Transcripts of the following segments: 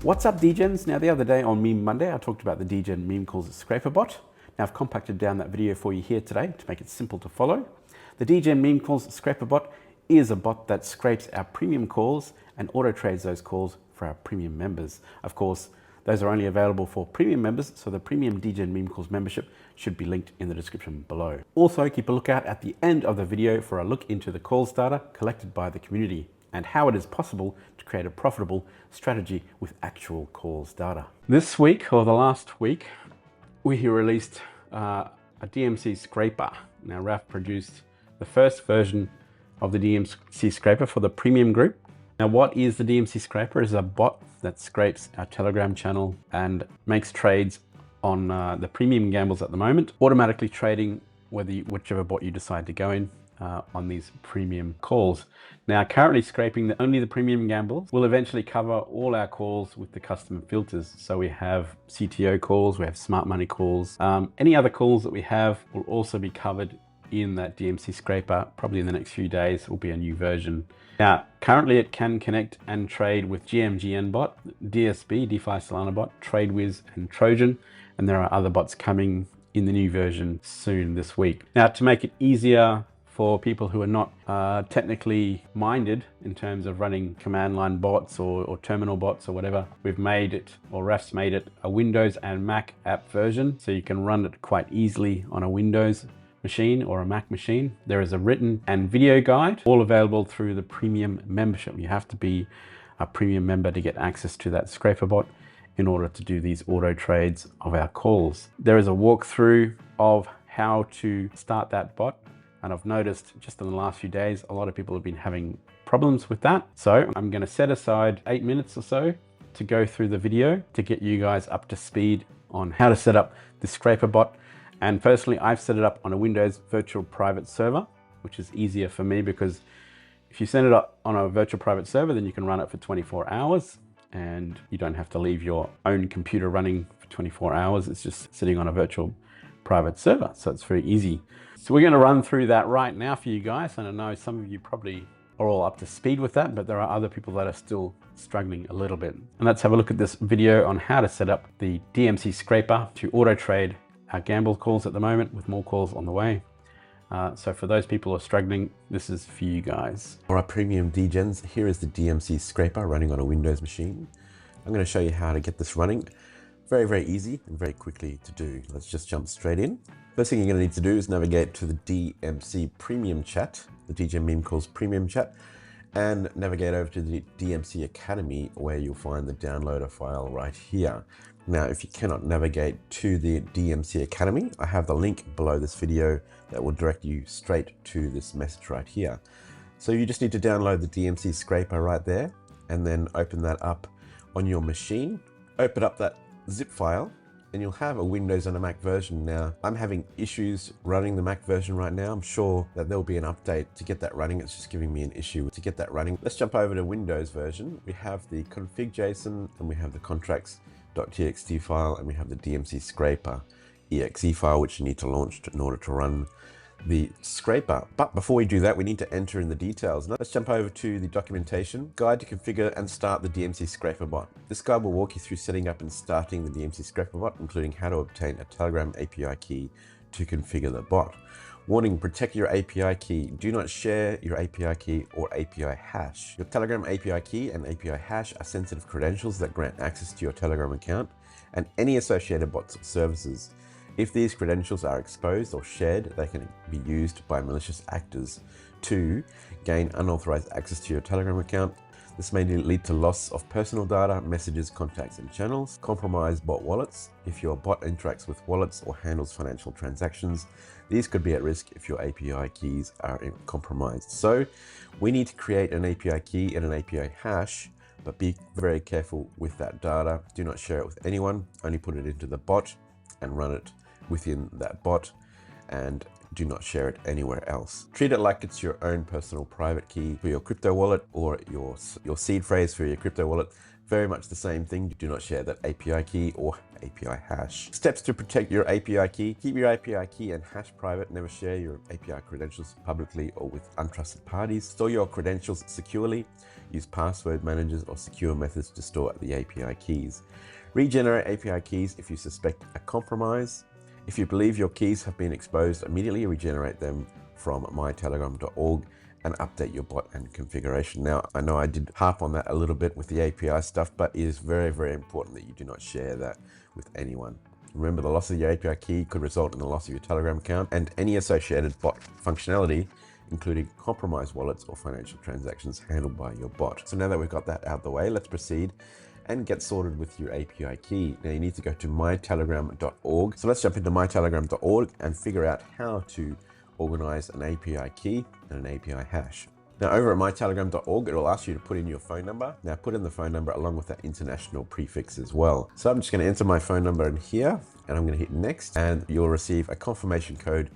What's up, Degens? Now, the other day on Meme Monday, I talked about the Degen meme calls Scraper Bot. Now, I've compacted down that video for you here today to make it simple to follow. The Degen meme calls Scraper Bot is a bot that scrapes our premium calls and auto trades those calls for our premium members. Of course, those are only available for premium members, so the premium Degen meme calls membership should be linked in the description below. Also, keep a lookout at the end of the video for a look into the calls data collected by the community and how it is possible to create a profitable strategy with actual calls data. This week, or the last week, we released a DMC Scraper. Now, Raf produced the first version of the DMC Scraper for the premium group. Now, what is the DMC Scraper? It's a bot that scrapes our Telegram channel and makes trades on the premium gambles at the moment, automatically trading whichever bot you decide to go in on these premium calls. Now, currently scraping only the premium gambles. Will eventually cover all our calls with the custom filters. So we have CTO calls, we have smart money calls. Any other calls that we have will also be covered in that DMC Scraper. Probably in the next few days will be a new version. Now, currently it can connect and trade with GMGN bot, DSB, DeFi Solana bot, TradeWiz, and Trojan. And there are other bots coming in the new version soon this week. Now, to make it easier for people who are not technically minded in terms of running command line bots or terminal bots or whatever, we've made it, or Raf's made it, a Windows and Mac app version, so you can run it quite easily on a Windows machine or a Mac machine. There is a written and video guide, all available through the premium membership. You have to be a premium member to get access to that Scraper Bot in order to do these auto trades of our calls. There is a walkthrough of how to start that bot. And I've noticed just in the last few days, a lot of people have been having problems with that. So I'm going to set aside 8 minutes or so to go through the video to get you guys up to speed on how to set up the Scraper Bot. And personally, I've set it up on a Windows virtual private server, which is easier for me because if you set it up on a virtual private server, then you can run it for 24 hours and you don't have to leave your own computer running for 24 hours. It's just sitting on a virtual private server. So it's very easy. So we're going to run through that right now for you guys. And I know some of you probably are all up to speed with that, but there are other people that are still struggling a little bit. And let's have a look at this video on how to set up the DMC Scraper to auto trade our gamble calls at the moment, with more calls on the way. So for those people who are struggling, this is for you guys. For our premium Degens, here is the DMC Scraper running on a Windows machine. I'm going to show you how to get this running. Very, very easy and very quickly to do. Let's just jump straight in. First thing you're going to need to do is navigate to the DMC Premium Chat, the Degen Meme Calls Premium Chat, and navigate over to the DMC Academy, where you'll find the downloader file right here. Now, if you cannot navigate to the DMC Academy, I have the link below this video that will direct you straight to this message right here. So you just need to download the DMC Scraper right there and then open that up on your machine. Open up that zip file and you'll have a Windows and a Mac version. Now, I'm having issues running the Mac version right now. I'm sure that there'll be an update to get that running. It's just giving me an issue to get that running. Let's jump over to Windows version. We have the config.json and we have the contracts.txt file and we have the DMC Scraper exe file, which you need to launch in order to run the scraper. But before we do that, we need to enter in the details. Now let's jump over to the documentation, guide to configure and start the DMC Scraper Bot. This guide will walk you through setting up and starting the DMC Scraper Bot, including how to obtain a Telegram API key to configure the bot. Warning, protect your API key. Do not share your API key or API hash. Your Telegram API key and API hash are sensitive credentials that grant access to your Telegram account and any associated bots or services. If these credentials are exposed or shared, they can be used by malicious actors to gain unauthorized access to your Telegram account. This may lead to loss of personal data, messages, contacts, and channels. Compromise bot wallets. If your bot interacts with wallets or handles financial transactions, these could be at risk if your API keys are compromised. So we need to create an API key and an API hash, but be very careful with that data. Do not share it with anyone. Only put it into the bot and run it within that bot, and do not share it anywhere else. Treat it like it's your own personal private key for your crypto wallet or your seed phrase for your crypto wallet. Very much the same thing. Do not share that API key or API hash. Steps to protect your API key. Keep your API key and hash private. Never share your API credentials publicly or with untrusted parties. Store your credentials securely. Use password managers or secure methods to store the API keys. Regenerate API keys if you suspect a compromise. If you believe your keys have been exposed, immediately regenerate them from mytelegram.org and update your bot and configuration. Now, I know I did harp on that a little bit with the API stuff, but it is very, very important that you do not share that with anyone. Remember, the loss of your API key could result in the loss of your Telegram account and any associated bot functionality, including compromised wallets or financial transactions handled by your bot. So now that we've got that out of the way, let's proceed and get sorted with your API key. Now you need to go to mytelegram.org. So let's jump into mytelegram.org and figure out how to organize an API key and an API hash. Now over at mytelegram.org, it will ask you to put in your phone number. Now put in the phone number along with that international prefix as well. So I'm just going to enter my phone number in here and I'm going to hit next, and you'll receive a confirmation code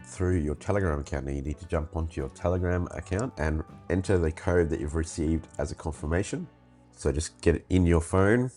through your Telegram account. Now you need to jump onto your Telegram account and enter the code that you've received as a confirmation. So just get it in your phone,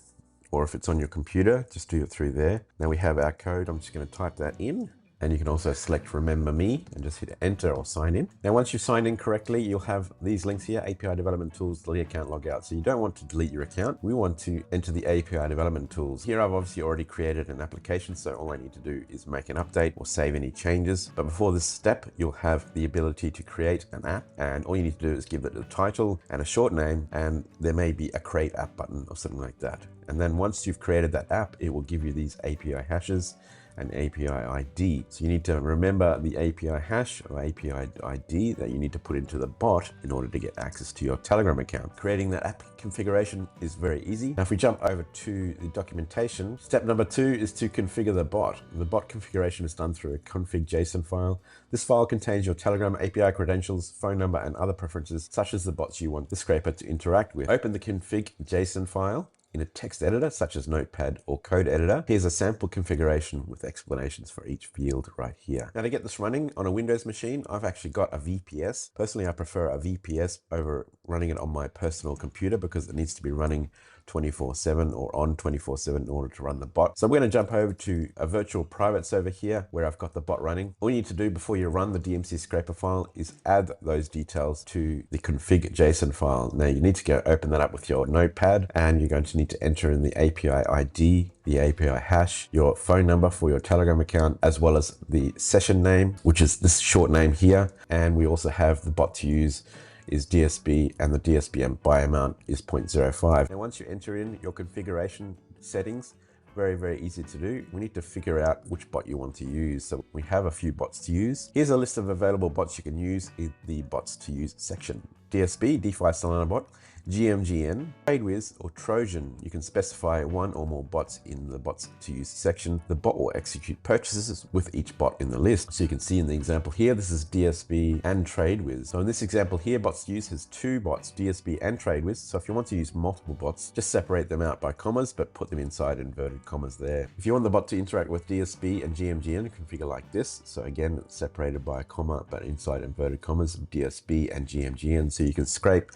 or if it's on your computer, just do it through there. Now we have our code. I'm just going to type that in. And you can also select Remember Me and just hit enter or sign in. Now, once you've signed in correctly, you'll have these links here: API development tools, delete account, logout. So you don't want to delete your account. We want to enter the API development tools. Here I've obviously already created an application, so all I need to do is make an update or save any changes. But before this step, you'll have the ability to create an app, and all you need to do is give it a title and a short name, and there may be a create app button or something like that. And then once you've created that app, it will give you these API hashes and API ID. So you need to remember the API hash or API ID that you need to put into the bot in order to get access to your Telegram account. Creating that app configuration is very easy. Now, if we jump over to the documentation, step number 2 is to configure the bot. The bot configuration is done through a config.json file. This file contains your Telegram API credentials, phone number, and other preferences, such as the bots you want the scraper to interact with. Open the config.json file in a text editor such as Notepad or code editor. Here's a sample configuration with explanations for each field right here. Now, to get this running on a Windows machine, I've actually got a VPS. Personally, I prefer a VPS over running it on my personal computer because it needs to be running 24/7 or on 24/7 in order to run the bot. So we're going to jump over to a virtual private server here where I've got the bot running. All you need to do before you run the DMC Scraper file is add those details to the config.json file. Now you need to go open that up with your Notepad, and you're going to need to enter in the API ID, the API hash, your phone number for your Telegram account, as well as the session name, which is this short name here. And we also have the bot to use is DSB, and the DSB buy amount is 0.05. Now, once you enter in your configuration settings, very, very easy to do. We need to figure out which bot you want to use. So we have a few bots to use. Here's a list of available bots you can use in the bots to use section. DSB, DeFi Solana bot, GMGN, TradeWiz, or Trojan. You can specify one or more bots in the bots to use section. The bot will execute purchases with each bot in the list. So you can see in the example here, this is DSB and TradeWiz. So in this example here, bots to use has 2 bots, DSB and TradeWiz. So if you want to use multiple bots, just separate them out by commas, but put them inside inverted commas there. If you want the bot to interact with DSB and GMGN, configure like this. So again, it's separated by a comma, but inside inverted commas, DSB and GMGN. So you can scrape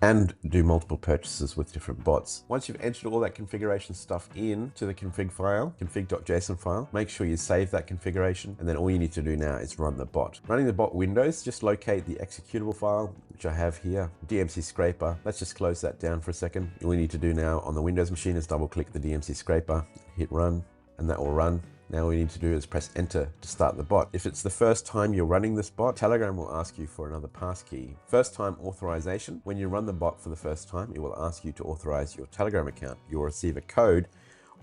and do multiple purchases with different bots. Once you've entered all that configuration stuff into the config file, config.json file, make sure you save that configuration, and then all you need to do now is run the bot. Running the bot windows, just locate the executable file, which I have here, DMC Scraper. Let's just close that down for a second. All you need to do now on the Windows machine is double click the DMC Scraper, hit run, and that will run. Now all you need to do is press enter to start the bot. If it's the first time you're running this bot, Telegram will ask you for another passkey. First time authorization. When you run the bot for the first time, it will ask you to authorize your Telegram account. You'll receive a code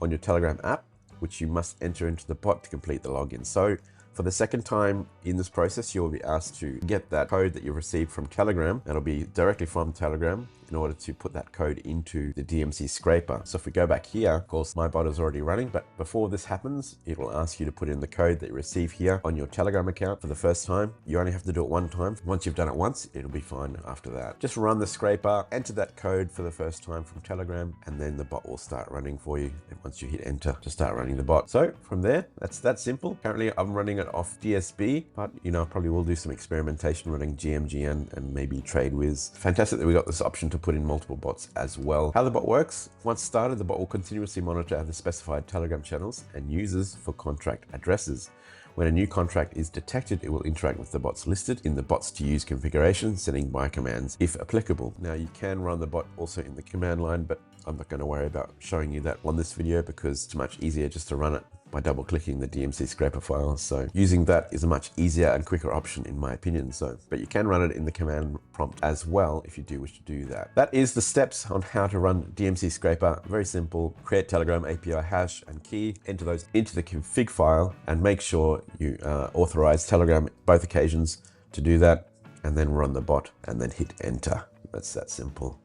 on your Telegram app, which you must enter into the bot to complete the login. So for the second time in this process, you'll be asked to get that code that you received from Telegram. That'll be directly from Telegram. in order to put that code into the DMC scraper. So if we go back here, of course, my bot is already running, but before this happens, it will ask you to put in the code that you receive here on your Telegram account for the first time. You only have to do it one time. Once you've done it once, it'll be fine after that. Just run the scraper, enter that code for the first time from Telegram, and then the bot will start running for you. And once you hit enter to start running the bot. So from there, that's that simple. Currently, I'm running it off DSB, but I probably will do some experimentation running GMGN and maybe TradeWiz. Fantastic that we got this option to put in multiple bots as well. How the bot works: once started, the bot will continuously monitor the specified Telegram channels and users for contract addresses. When a new contract is detected, it will interact with the bots listed in the bots to use configuration, setting by commands if applicable. Now you can run the bot also in the command line, but I'm not going to worry about showing you that on this video because it's much easier just to run it by double clicking the DMC scraper file. So using that is a much easier and quicker option in my opinion. But you can run it in the command prompt as well if you do wish to do that. That is the steps on how to run DMC scraper. Very simple. Create Telegram API hash and key, enter those into the config file, and make sure you authorize Telegram both occasions to do that, and then run the bot and then hit enter. That's that simple.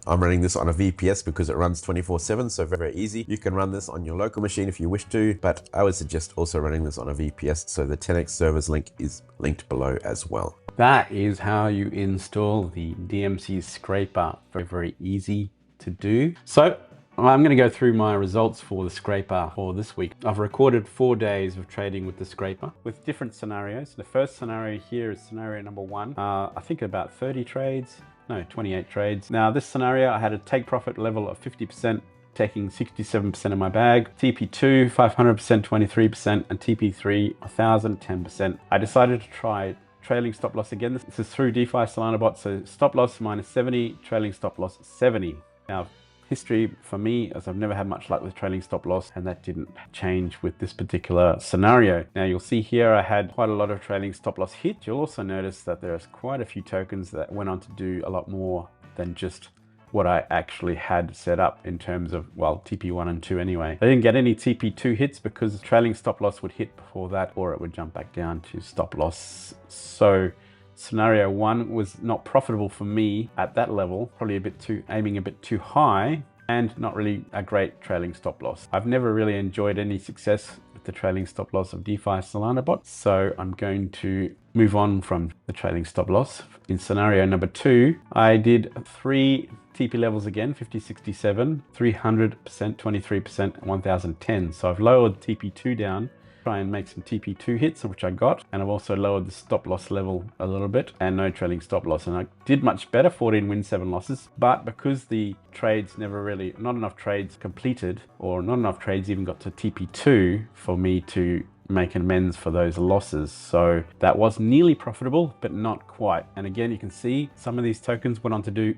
I'm running this on a VPS because it runs 24/7, so very, very easy. You can run this on your local machine if you wish to, but I would suggest also running this on a VPS, so the 10x servers link is linked below as well. That is how you install the DMC scraper. Very, very easy to do. So I'm going to go through my results for the scraper for this week. I've recorded 4 days of trading with the scraper with different scenarios. The first scenario here is scenario number 1. I think about 30 trades. No, 28 trades. Now this scenario, I had a take profit level of 50%, taking 67% of my bag. TP2, 500%, 23%, and TP3, 1,000, 10%. I decided to try trailing stop loss again. This is through DeFi Solana bot, so stop loss minus 70, trailing stop loss 70. Now, history for me, as I've never had much luck with trailing stop loss, and that didn't change with this particular scenario. Now you'll see here I had quite a lot of trailing stop loss hit. You'll also notice that there's quite a few tokens that went on to do a lot more than just what I actually had set up in terms of, well, TP1 and 2 anyway. I didn't get any TP2 hits because trailing stop loss would hit before that, or it would jump back down to stop loss. So scenario 1 was not profitable for me at that level, probably aiming a bit too high, and not really a great trailing stop loss. I've never really enjoyed any success with the trailing stop loss of DeFi Solana bot, so I'm going to move on from the trailing stop loss. In scenario number 2, I did 3 TP levels again, 50, 67, 300%, 23%, and 1010. So I've lowered TP2 down, try and make some TP2 hits, which I got, and I've also lowered the stop loss level a little bit, and no trailing stop loss, and I did much better, 14 wins, 7 losses. But because the trades not enough trades completed, or not enough trades even got to TP2 for me to make amends for those losses. So that was nearly profitable, but not quite. And again, you can see some of these tokens went on to do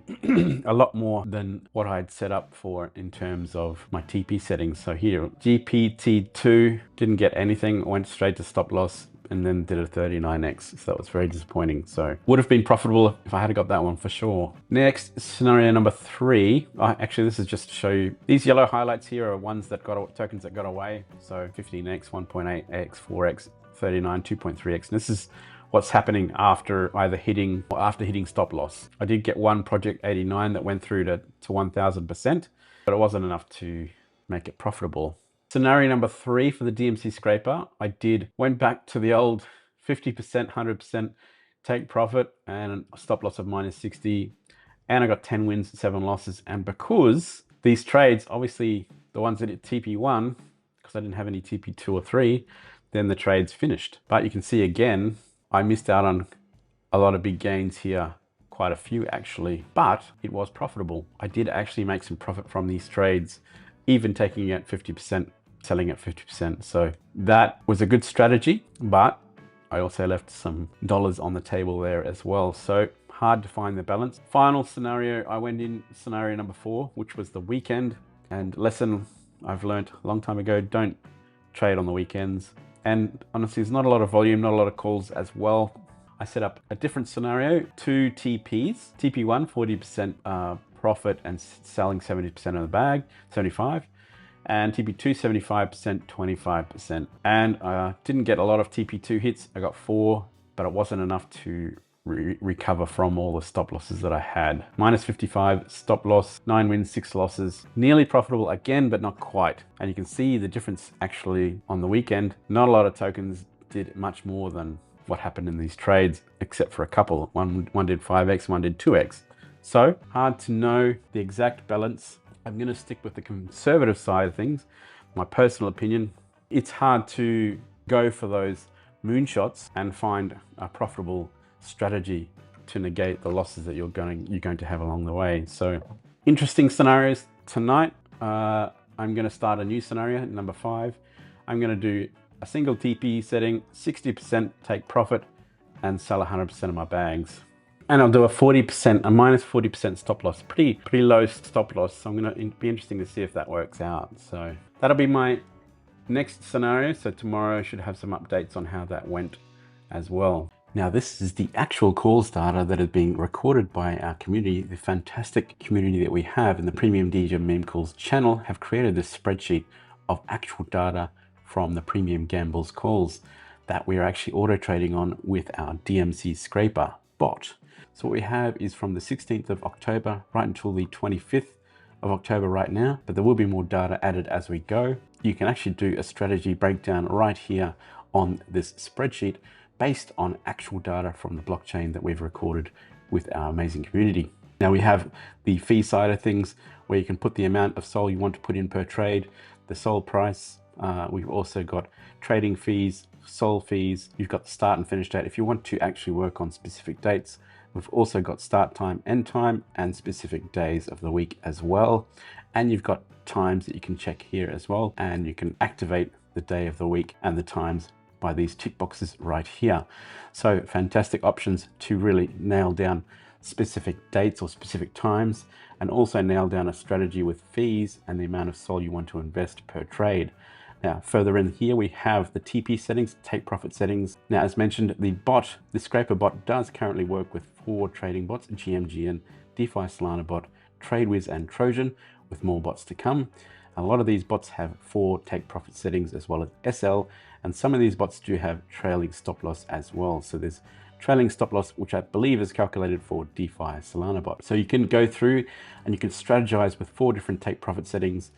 a lot more than what I'd set up for in terms of my TP settings. So here, GPT2 didn't get anything, went straight to stop loss, and then did a 39x. So that was very disappointing. So would have been profitable if I had got that one for sure. Next, scenario number 3. Actually, this is just to show you. These yellow highlights here are ones that got tokens that got away. So 15x, 1.8x, 4x, 39, 2.3x. And this is what's happening after hitting stop loss. I did get one project 89 that went through to 1000%, but it wasn't enough to make it profitable. Scenario number 3 for the DMC scraper, I went back to the old 50%, 100% take profit and a stop loss of minus 60, and I got 10 wins, 7 losses. And because these trades, obviously the ones that hit TP1, because I didn't have any TP2 or 3, then the trades finished. But you can see again, I missed out on a lot of big gains here, quite a few actually, but it was profitable. I did actually make some profit from these trades, even taking it 50%, selling at 50%. So that was a good strategy, but I also left some dollars on the table there as well. So hard to find the balance. Final scenario, I went in scenario number 4, which was the weekend. And lesson I've learned a long time ago, don't trade on the weekends. And honestly, there's not a lot of volume, not a lot of calls as well. I set up a different scenario, 2 TPs. TP1, 40% profit and selling 70% of the bag, 75. And TP2, 75%, 25%. And I didn't get a lot of TP2 hits. I got 4, but it wasn't enough to recover from all the stop losses that I had. Minus 55 stop loss, 9 wins, 6 losses. Nearly profitable again, but not quite. And you can see the difference actually on the weekend. Not a lot of tokens did much more than what happened in these trades, except for a couple. One did 5x, one did 2x. So hard to know the exact balance. I'm going to stick with the conservative side of things. My personal opinion, it's hard to go for those moonshots and find a profitable strategy to negate the losses that you're going to have along the way. So interesting scenarios tonight. I'm going to start a new scenario, number 5. I'm going to do a single TP setting, 60% take profit, and sell 100% of my bags. And I'll do a minus 40% stop loss. Pretty low stop loss. So I'm going to be interesting to see if that works out. So that'll be my next scenario. So tomorrow I should have some updates on how that went as well. Now this is the actual calls data that is being recorded by our community. The fantastic community that we have in the Premium Degen Meme Calls channel have created this spreadsheet of actual data from the Premium Gambles calls that we are actually auto trading on with our DMC Scraper Bot. So what we have is from the 16th of October right until the 25th of October right now, but there will be more data added as we go. You can actually do a strategy breakdown right here on this spreadsheet based on actual data from the blockchain that we've recorded with our amazing community. Now we have the fee side of things where you can put the amount of SOL you want to put in per trade, the SOL price. We've also got trading fees, SOL fees. You've got the start and finish date if you want to actually work on specific dates. We've also got start time, end time, and specific days of the week as well. And you've got times that you can check here as well. And you can activate the day of the week and the times by these tick boxes right here. So fantastic options to really nail down specific dates or specific times, and also nail down a strategy with fees and the amount of SOL you want to invest per trade. Now, further in here, we have the TP settings, take profit settings. Now, as mentioned, the Scraper Bot does currently work with 4 trading bots, GMGN, DeFi Solana Bot, TradeWiz, and Trojan, with more bots to come. A lot of these bots have 4 take profit settings as well as SL, and some of these bots do have trailing stop loss as well. So there's trailing stop loss, which I believe is calculated for DeFi Solana Bot. So you can go through and you can strategize with 4 different take profit settings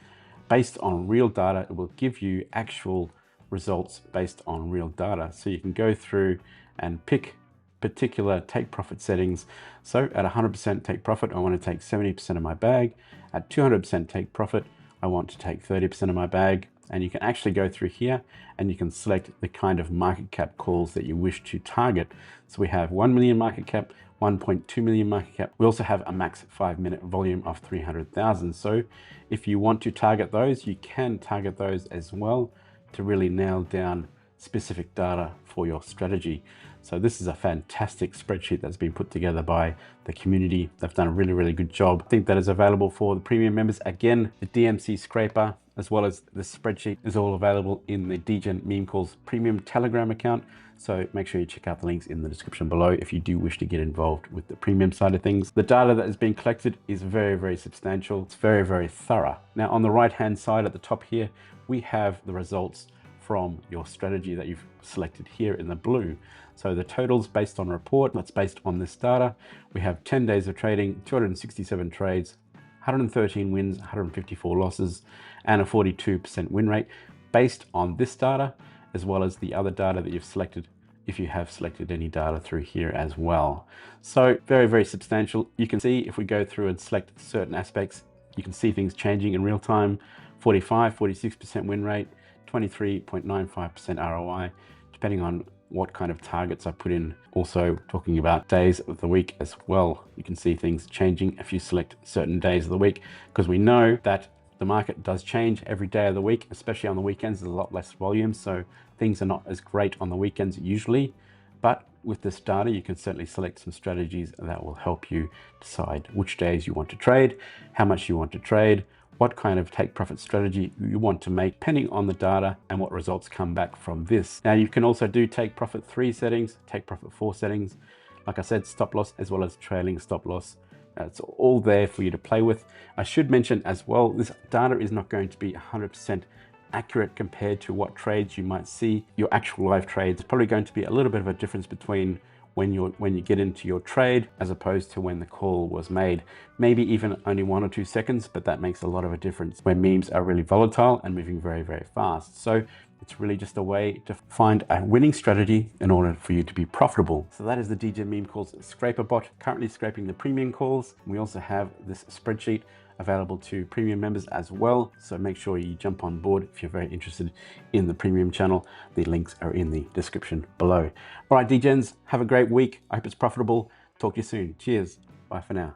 based on real data. It will give you actual results based on real data. So you can go through and pick particular take profit settings. So at 100% take profit, I want to take 70% of my bag. At 200% take profit, I want to take 30% of my bag. And you can actually go through here and you can select the kind of market cap calls that you wish to target. So we have 1 million market cap, 1.2 million market cap. We also have a max 5-minute volume of 300,000. So if you want to target those, you can target those as well to really nail down specific data for your strategy. So this is a fantastic spreadsheet that's been put together by the community. They've done a really good job. I think that is available for the premium members. Again, the DMC Scraper, as well as the spreadsheet, is all available in the Degen Meme Calls premium Telegram account. So make sure you check out the links in the description below if you do wish to get involved with the premium side of things. The data that is being collected is very substantial. It's very thorough. Now on the right hand side at the top here, we have the results from your strategy that you've selected here in the blue. So the totals based on report, that's based on this data. We have 10 days of trading, 267 trades, 113 wins, 154 losses, and a 42% win rate based on this data, as well as the other data that you've selected, if you have selected any data through here as well. So very substantial. You can see if we go through and select certain aspects, you can see things changing in real time. 46% win rate, 23.95% ROI, depending on what kind of targets I put in. Also talking about days of the week as well. You can see things changing if you select certain days of the week, because we know that the market does change every day of the week, especially on the weekends. There's a lot less volume, so things are not as great on the weekends usually. But with this data, you can certainly select some strategies that will help you decide which days you want to trade, how much you want to trade, what kind of take profit strategy you want to make, depending on the data and what results come back from this. Now you can also do take profit 3 settings, take profit 4 settings. Like I said, stop loss as well as trailing stop loss. It's all there for you to play with. I should mention as well, this data is not going to be 100% accurate compared to what trades you might see. Your actual live trades, probably going to be a little bit of a difference between when you get into your trade, as opposed to when the call was made. Maybe even only 1 or 2 seconds, but that makes a lot of a difference when memes are really volatile and moving very, very fast. So it's really just a way to find a winning strategy in order for you to be profitable. So that is the Degen Meme Calls Scraper Bot, currently scraping the premium calls. We also have this spreadsheet available to premium members as well. So make sure you jump on board if you're very interested in the premium channel. The links are in the description below. All right, Degens, have a great week. I hope it's profitable. Talk to you soon. Cheers. Bye for now.